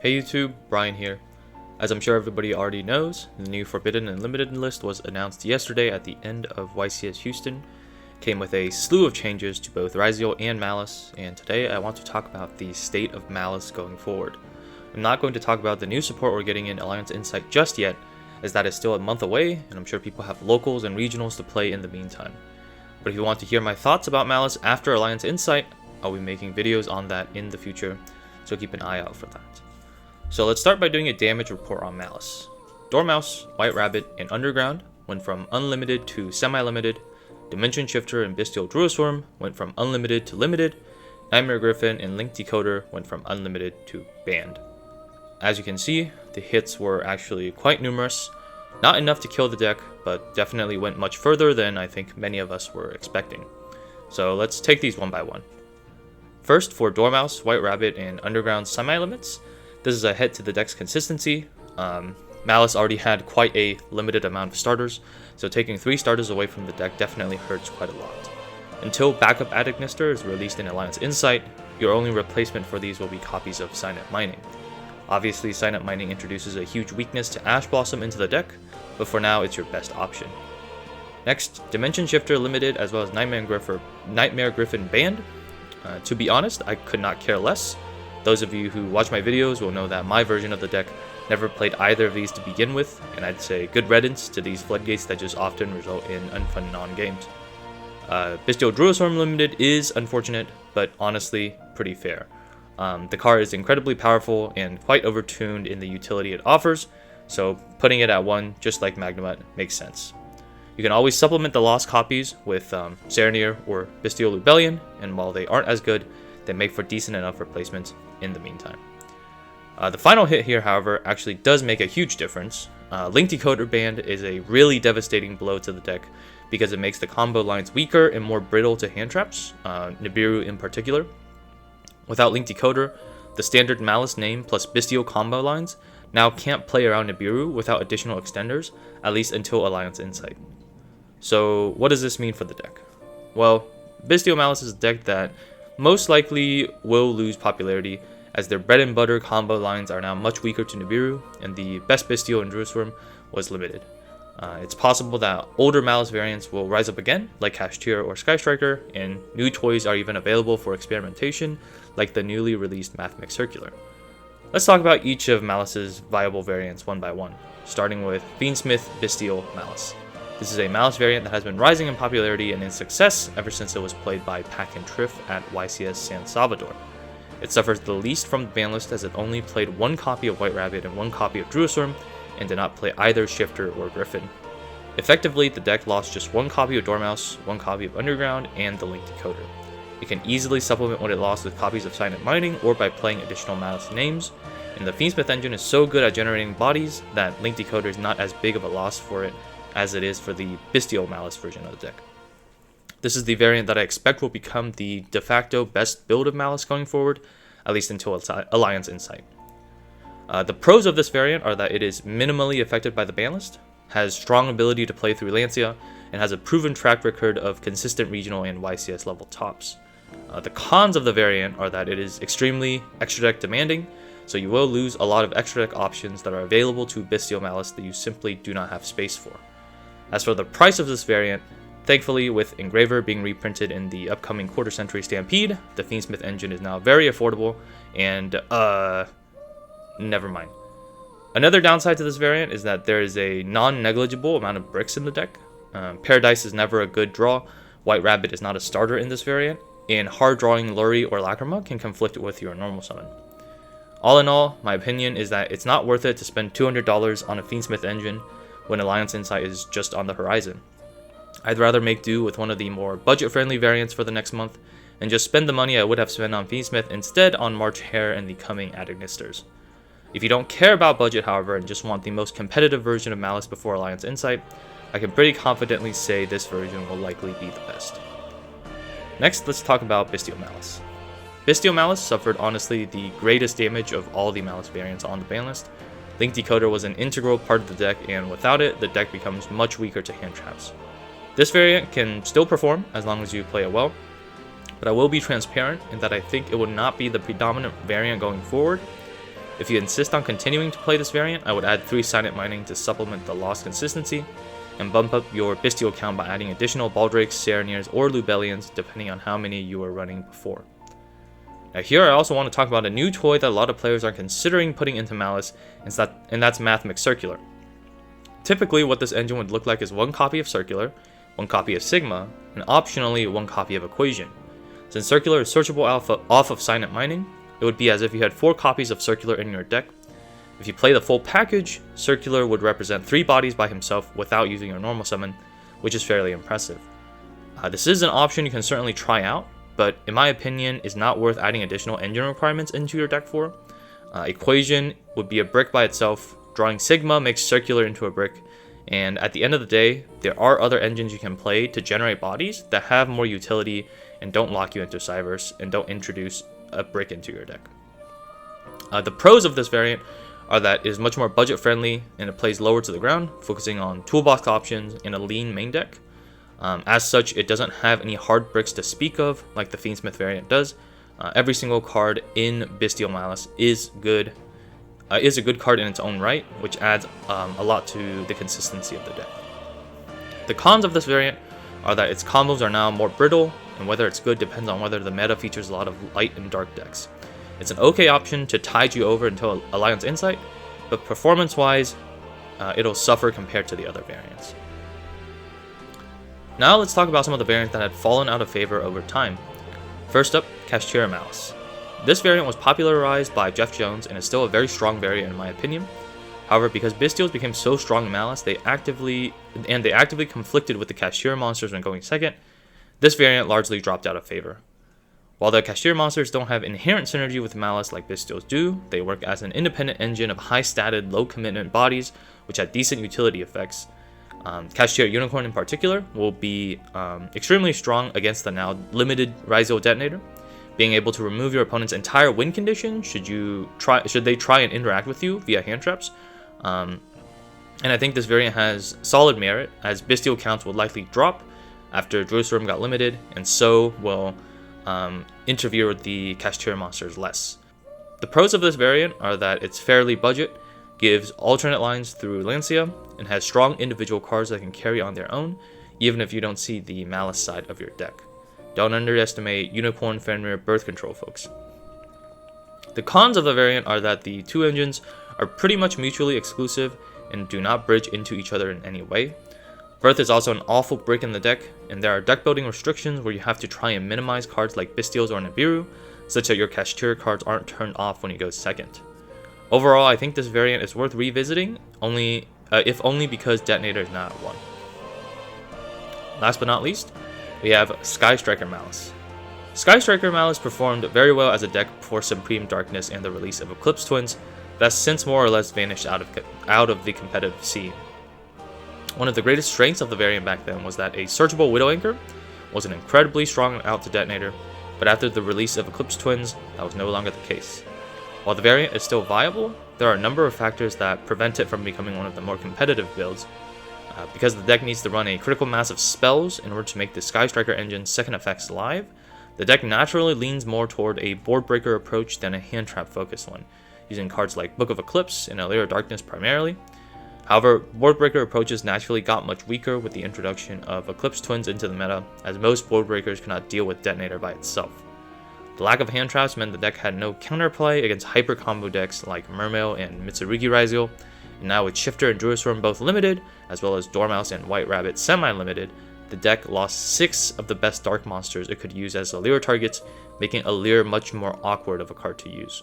Hey YouTube, Brian here. As I'm sure everybody already knows, the new Forbidden and Limited list was announced yesterday at the end of YCS Houston. Came with a slew of changes to both Bystial and Malice, and today I want to talk about the state of Malice going forward. I'm not going to talk about the new support we're getting in Alliance Insight just yet, as that is still a month away, and I'm sure people have locals and regionals to play in the meantime. But if you want to hear my thoughts about Malice after Alliance Insight, I'll be making videos on that in the future, so keep an eye out for that. So let's start by doing a damage report on Malice. Dormouse, White Rabbit, and Underground went from unlimited to semi-limited. Dimension Shifter and Bystial Druisworm went from unlimited to limited. Nightmare Griffin and Link Decoder went from unlimited to banned. As you can see, the hits were actually quite numerous. Not enough to kill the deck, but definitely went much further than I think many of us were expecting. So let's take these one by one. First, for Dormouse, White Rabbit, and Underground semi-limits, this is a hit to the deck's consistency. Malice already had quite a limited amount of starters, so taking 3 starters away from the deck definitely hurts quite a lot. Until backup Adagnister is released in Alliance Insight, your only replacement for these will be copies of Signet Mining. Obviously, Signet Mining introduces a huge weakness to Ash Blossom into the deck, but for now it's your best option. Next, Dimension Shifter limited as well as Nightmare Griffin banned. To be honest, I could not care less. Those of you who watch my videos will know that my version of the deck never played either of these to begin with, and I'd say good riddance to these floodgates that just often result in unfun non-games. Bystial Druisworm limited is unfortunate, but honestly pretty fair. The card is incredibly powerful and quite overtuned in the utility it offers, so putting it at 1, just like Mathmech, makes sense. You can always supplement the lost copies with Serenir or Bystial Lubellion, and while they aren't as good, they make for decent enough replacements in the meantime. The final hit here, however, actually does make a huge difference. Link Decoder banned is a really devastating blow to the deck because it makes the combo lines weaker and more brittle to hand traps, Nibiru in particular. Without Link Decoder, the standard Malice name plus Bystial combo lines now can't play around Nibiru without additional extenders, at least until Alliance Insight. So what does this mean for the deck? Well, Bystial Malice is a deck that most likely will lose popularity, as their bread and butter combo lines are now much weaker to Nibiru, and the best Bystial and Druisworm was limited. It's possible that older Malice variants will rise up again, like Kashtira or Striker, and new toys are even available for experimentation, like the newly released Mathmech Circular. Let's talk about each of Malice's viable variants one by one, starting with Fiendsmith Bystial Malice. This is a Malice variant that has been rising in popularity and in success ever since it was played by Pack and Triff at YCS San Salvador. It suffers the least from the ban list as it only played 1 copy of White Rabbit and 1 copy of Druisworm, and did not play either Shifter or Griffin. Effectively, the deck lost just 1 copy of Dormouse, 1 copy of Underground, and the Link Decoder. It can easily supplement what it lost with copies of Signet Mining or by playing additional Malice names, and the Fiendsmith engine is so good at generating bodies that Link Decoder is not as big of a loss for it as it is for the Bystial Malice version of the deck. This is the variant that I expect will become the de facto best build of Malice going forward, at least until Alliance Insight. The pros of this variant are that it is minimally affected by the ban list, has strong ability to play through Lancia, and has a proven track record of consistent regional and YCS level tops. The cons of the variant are that it is extremely extra deck demanding, so you will lose a lot of extra deck options that are available to Bystial Malice that you simply do not have space for. As for the price of this variant, thankfully with Engraver being reprinted in the upcoming Quarter Century Stampede, the Fiendsmith engine is now very affordable, and never mind. Another downside to this variant is that there is a non-negligible amount of bricks in the deck. Paradise is never a good draw, White Rabbit is not a starter in this variant, and hard drawing Luri or Lacrima can conflict with your normal summon. All in all, my opinion is that it's not worth it to spend $200 on a Fiendsmith engine when Alliance Insight is just on the horizon. I'd rather make do with one of the more budget-friendly variants for the next month, and just spend the money I would have spent on Fiendsmith instead on March Hare and the coming Adagnisters. If you don't care about budget, however, and just want the most competitive version of Malice before Alliance Insight, I can pretty confidently say this version will likely be the best. Next, let's talk about Bystial Malice. Bystial Malice suffered honestly the greatest damage of all the Malice variants on the ban list. Link Decoder was an integral part of the deck, and without it, the deck becomes much weaker to hand traps. This variant can still perform as long as you play it well, but I will be transparent in that I think it will not be the predominant variant going forward. If you insist on continuing to play this variant, I would add 3 Silent Mining to supplement the lost consistency, and bump up your Bystial count by adding additional Baldrakes, Saraniers, or Lubellians, depending on how many you were running before. Now here I also want to talk about a new toy that a lot of players are considering putting into Malice, and that's Mathmech Circular. Typically what this engine would look like is 1 copy of Circular, 1 copy of Sigma, and optionally 1 copy of Equation. Since Circular is searchable off of Silent Mining, it would be as if you had 4 copies of Circular in your deck. If you play the full package, Circular would represent 3 bodies by himself without using your normal summon, which is fairly impressive. This is an option you can certainly try out, but in my opinion is not worth adding additional engine requirements into your deck for. Equation would be a brick by itself, drawing Sigma makes Circular into a brick, and at the end of the day, there are other engines you can play to generate bodies that have more utility and don't lock you into Cyverse and don't introduce a brick into your deck. The pros of this variant are that it is much more budget friendly and it plays lower to the ground, focusing on toolbox options and a lean main deck. As such, it doesn't have any hard bricks to speak of like the Fiendsmith variant does. Every single card in Bystial Malice is a good card in its own right, which adds a lot to the consistency of the deck. The cons of this variant are that its combos are now more brittle, and whether it's good depends on whether the meta features a lot of light and dark decks. It's an okay option to tide you over until Alliance Insight, but performance-wise, it'll suffer compared to the other variants. Now let's talk about some of the variants that had fallen out of favor over time. First up, Kashtira Malice. This variant was popularized by Jeff Jones and is still a very strong variant in my opinion. However, because Bystials became so strong in Malice, they actively conflicted with the Kashtira monsters when going second, this variant largely dropped out of favor. While the Kashtira monsters don't have inherent synergy with Malice like Bystials do, they work as an independent engine of high-statted, low-commitment bodies, which have decent utility effects. Kashtira Unicorn in particular will be extremely strong against the now limited Ryziel Detonator, being able to remove your opponent's entire win condition should they try and interact with you via hand traps. And I think this variant has solid merit, as Bystial counts will likely drop after Jerusalem got limited, and so will interfere with the Kashtira monsters less. The pros of this variant are that it's fairly budget, gives alternate lines through Lancia, and has strong individual cards that can carry on their own, even if you don't see the Malice side of your deck. Don't underestimate Unicorn Fenrir birth control, folks. The cons of the variant are that the 2 engines are pretty much mutually exclusive and do not bridge into each other in any way. Birth is also an awful brick in the deck, and there are deck building restrictions where you have to try and minimize cards like Bystials or Nibiru, such that your Kashtira cards aren't turned off when you go second. Overall, I think this variant is worth revisiting, if only because Detonator is not 1. Last but not least, we have Striker Malice. Striker Malice performed very well as a deck before Supreme Darkness and the release of Eclipse Twins, but has since more or less vanished out of the competitive scene. One of the greatest strengths of the variant back then was that a searchable Widow Anchor was an incredibly strong out to Detonator, but after the release of Eclipse Twins, that was no longer the case. While the variant is still viable, there are a number of factors that prevent it from becoming one of the more competitive builds. Because the deck needs to run a critical mass of spells in order to make the Striker engine's second effects live, the deck naturally leans more toward a board breaker approach than a hand trap focused one, using cards like Book of Eclipse and Allure Darkness primarily. However, board breaker approaches naturally got much weaker with the introduction of Eclipse Twins into the meta, as most board breakers cannot deal with Detonator by itself. The lack of hand traps meant the deck had no counterplay against hyper combo decks like Mermail and Mitsurugi Ryziel, and now with Shifter and Druisworm both limited, as well as Dormouse and White Rabbit semi-limited, the deck lost 6 of the best dark monsters it could use as Allure targets, making Allure much more awkward of a card to use.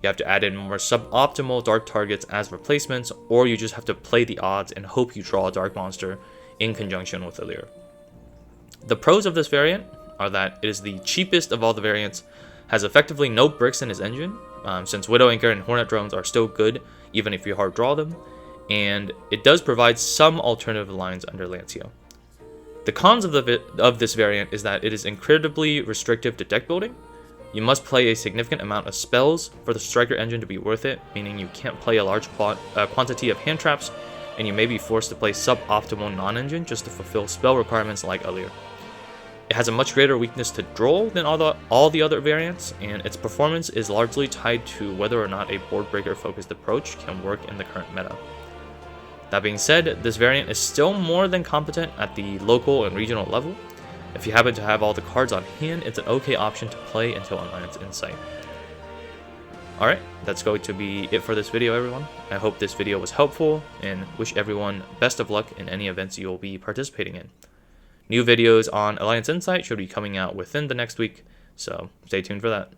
You have to add in more suboptimal dark targets as replacements, or you just have to play the odds and hope you draw a dark monster in conjunction with Allure. The pros of this variant are that it is the cheapest of all the variants, has effectively no bricks in its engine, since Widow Anchor and Hornet Drones are still good even if you hard draw them, and it does provide some alternative lines under Lancia. The cons of this variant is that it is incredibly restrictive to deck building. You must play a significant amount of spells for the Striker engine to be worth it, meaning you can't play a large quantity of hand traps, and you may be forced to play suboptimal non-engine just to fulfill spell requirements like Allure. It has a much greater weakness to Droll than all the other variants, and its performance is largely tied to whether or not a board breaker focused approach can work in the current meta. That being said, this variant is still more than competent at the local and regional level. If you happen to have all the cards on hand, it's an okay option to play until Alliance Insight. Alright, that's going to be it for this video, everyone. I hope this video was helpful, and wish everyone best of luck in any events you'll be participating in. New videos on Alliance Insight should be coming out within the next week, so stay tuned for that.